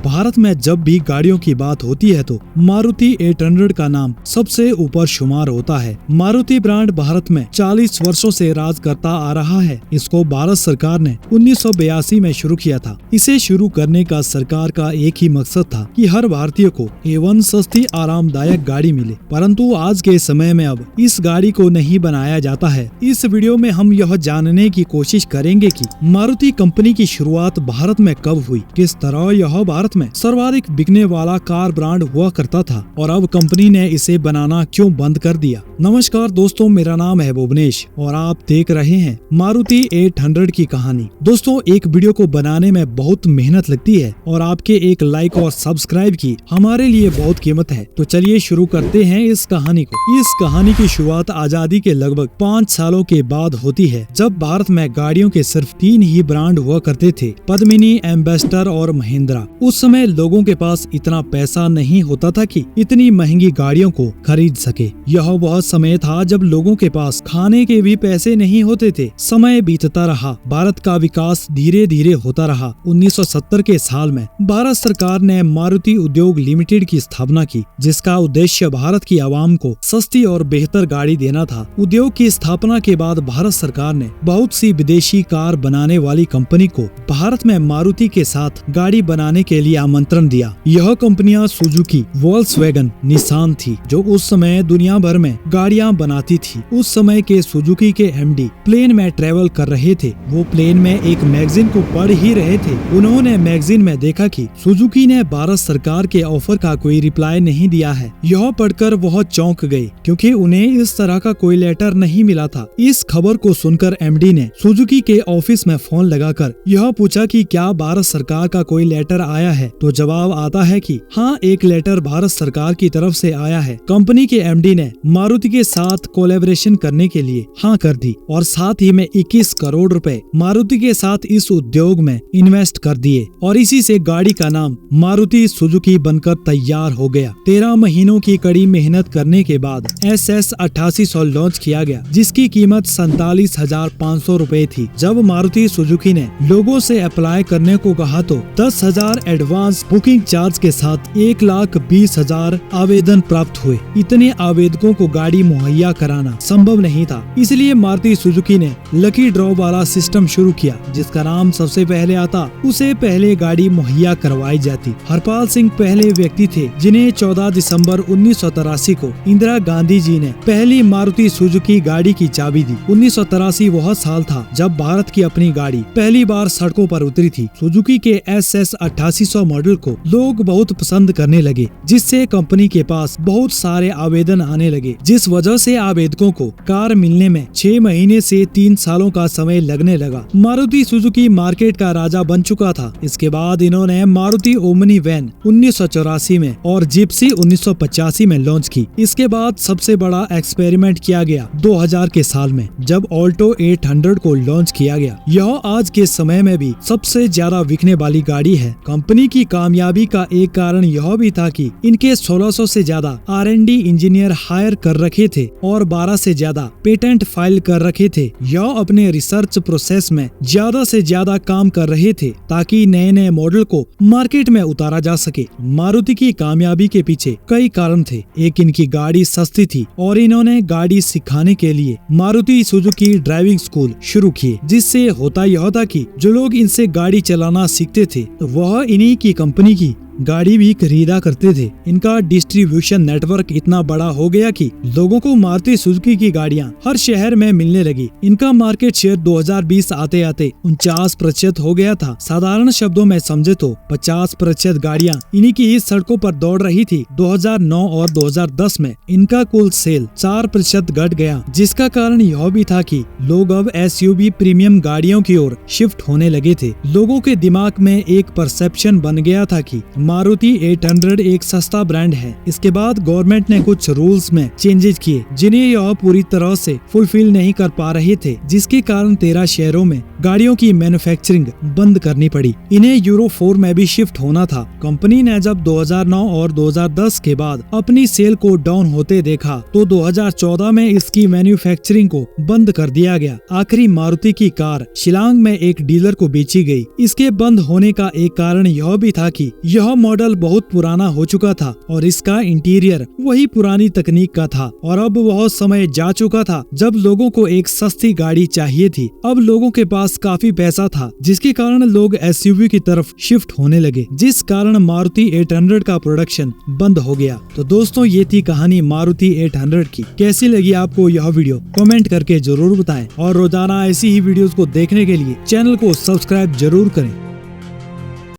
भारत में जब भी गाड़ियों की बात होती है तो मारुति 800 का नाम सबसे ऊपर शुमार होता है। मारुति ब्रांड भारत में 40 वर्षों से राज करता आ रहा है। इसको भारत सरकार ने 1982 में शुरू किया था। इसे शुरू करने का सरकार का एक ही मकसद था कि हर भारतीय को A1 सस्ती आरामदायक गाड़ी मिले, परंतु आज के समय में अब इस गाड़ी को नहीं बनाया जाता है। इस वीडियो में हम यह जानने की कोशिश करेंगे कि मारुति कंपनी की शुरुआत भारत में कब हुई, किस तरह यह भारत में सर्वाधिक बिकने वाला कार ब्रांड हुआ करता था और अब कंपनी ने इसे बनाना क्यों बंद कर दिया। नमस्कार दोस्तों, मेरा नाम है भुवनेश और आप देख रहे हैं मारुति 800 की कहानी। दोस्तों, एक वीडियो को बनाने में बहुत मेहनत लगती है और आपके एक लाइक और सब्सक्राइब की हमारे लिए बहुत कीमत है। तो चलिए शुरू करते हैं इस कहानी को। इस कहानी की शुरुआत आजादी के लगभग 5 सालों के बाद होती है, जब भारत में गाड़ियों के सिर्फ 3 ही ब्रांड हुआ करते थे, पद्मिनी, एम्बेसडर और महिंद्रा। उस समय लोगों के पास इतना पैसा नहीं होता था कि इतनी महंगी गाड़ियों को खरीद सके। यह वह समय था जब लोगों के पास खाने के भी पैसे नहीं होते थे। समय बीतता रहा, भारत का विकास धीरे धीरे होता रहा। 1970 के साल में भारत सरकार ने मारुति उद्योग लिमिटेड की स्थापना की, जिसका उद्देश्य भारत की आवाम को सस्ती और बेहतर गाड़ी देना था। उद्योग की स्थापना के बाद भारत सरकार ने बहुत सी विदेशी कार बनाने वाली कंपनी को भारत में मारुति के साथ गाड़ी बनाने के लिए आमंत्रण दिया। यह कंपनियां सुजुकी, वोल्क्सवैगन, निसान थी, जो उस समय दुनिया भर में गाड़ियां बनाती थी। उस समय के सुजुकी के MD प्लेन में ट्रेवल कर रहे थे। वो प्लेन में एक मैगजीन को पढ़ ही रहे थे। उन्होंने मैगजीन में देखा कि सुजुकी ने भारत सरकार के ऑफर का कोई रिप्लाई नहीं दिया है। यह पढ़कर वह चौंक गए, क्योंकि उन्हें इस तरह का कोई लेटर नहीं मिला था। इस खबर को सुनकर MD ने सुजुकी के ऑफिस में फोन लगाकर यह पूछा कि क्या भारत सरकार का कोई लेटर आया है। तो जवाब आता है कि हाँ, एक लेटर भारत सरकार की तरफ से आया है। कंपनी के MD ने मारुति के साथ कोलैबोरेशन करने के लिए हाँ कर दी और साथ ही में 21 करोड़ रुपए मारुति के साथ इस उद्योग में इन्वेस्ट कर दिए और इसी से गाड़ी का नाम मारुति सुजुकी बनकर तैयार हो गया। 13 महीनों की कड़ी मेहनत करने के बाद SS 8800 लॉन्च किया गया, जिसकी कीमत 47,500 रुपए थी। जब मारुति सुजुकी ने लोगों से अप्लाई करने को कहा तो 10,000 एडवांस बुकिंग चार्ज के साथ 1,20,000 आवेदन प्राप्त हुए। इतने आवेदकों को गाड़ी मुहैया कराना संभव नहीं था, इसलिए मारुति सुजुकी ने लकी ड्रॉ वाला सिस्टम शुरू किया। जिसका नाम सबसे पहले आता उसे पहले गाड़ी मुहैया करवाई जाती। हरपाल सिंह पहले व्यक्ति थे जिन्हें 14 दिसंबर 1983 को इंदिरा गांधी जी ने पहली मारुति सुजुकी गाड़ी की चाबी दी। 1983 वह साल था जब भारत की अपनी गाड़ी पहली बार सड़कों पर उतरी थी। सुजुकी के SS 8800 मॉडल को लोग बहुत पसंद करने लगे, जिससे कंपनी के पास बहुत सारे आवेदन आने लगे, जिस वजह से आवेदकों को कार मिलने में 6 महीने से 3 सालों का समय लगने लगा। मारुति सुजुकी मार्केट का राजा बन चुका था। इसके बाद इन्होंने मारुति ओमनी वैन 1984 में और जिप्सी 1985 में लॉन्च की। इसके बाद सबसे बड़ा एक्सपेरिमेंट किया गया 2000 के साल में, जब ऑल्टो 800 को लॉन्च किया गया। यह आज के समय में भी सबसे ज्यादा बिकने वाली गाड़ी है। कंपनी की कामयाबी का एक कारण यह भी था कि इनके 1600 से ज्यादा R&D इंजीनियर हायर कर रखे थे और 12 से ज्यादा पेटेंट फाइल कर रखे थे। यह अपने रिसर्च प्रोसेस में ज्यादा से ज्यादा काम कर रहे थे ताकि नए नए मॉडल को मार्केट में उतारा जा सके। मारुति की कामयाबी के पीछे कई कारण थे। एक, इनकी गाड़ी सस्ती थी और इन्होंने गाड़ी सिखाने के लिए मारुति सुजुकी ड्राइविंग स्कूल शुरू किए, जिससे होता यह था कि जो लोग इनसे गाड़ी चलाना सीखते थे वह इन्हीं की कंपनी की गाड़ी भी खरीदा करते थे। इनका डिस्ट्रीब्यूशन नेटवर्क इतना बड़ा हो गया कि लोगों को मारुति सुजुकी की गाड़ियां हर शहर में मिलने लगी। इनका मार्केट शेयर 2020 आते आते 49% हो गया था। साधारण शब्दों में समझे तो 50% गाड़ियां इन्हीं की ही सड़कों पर दौड़ रही थी। 2009 और 2010 में इनका कुल सेल 4% घट गया, जिसका कारण यह भी था कि लोग अब SUV प्रीमियम गाड़ियों की ओर शिफ्ट होने लगे थे। लोगों के दिमाग में एक परसेप्शन बन गया था कि मारुति 800 एक सस्ता ब्रांड है। इसके बाद गवर्नमेंट ने कुछ रूल्स में चेंजेस किए, जिन्हें यह पूरी तरह से फुलफिल नहीं कर पा रहे थे, जिसके कारण 13 शहरों में गाड़ियों की मैन्युफैक्चरिंग बंद करनी पड़ी। इन्हें यूरो 4 में भी शिफ्ट होना था। कंपनी ने जब 2009 और 2010 के बाद अपनी सेल को डाउन होते देखा तो 2014 में इसकी मैन्युफैक्चरिंग को बंद कर दिया गया। आखिरी मारुति की कार शिलांग में एक डीलर को बेची गई। इसके बंद होने का एक कारण यह भी था कि यह वह मॉडल बहुत पुराना हो चुका था और इसका इंटीरियर वही पुरानी तकनीक का था और अब बहुत समय जा चुका था जब लोगों को एक सस्ती गाड़ी चाहिए थी। अब लोगों के पास काफी पैसा था जिसके कारण लोग एसयूवी की तरफ शिफ्ट होने लगे, जिस कारण मारुति 800 का प्रोडक्शन बंद हो गया। तो दोस्तों ये थी कहानी मारुति 800 की। कैसी लगी आपको यह वीडियो कमेंट करके जरूर बताएं और रोजाना ऐसी ही वीडियोस को देखने के लिए चैनल को सब्सक्राइब जरूर करें।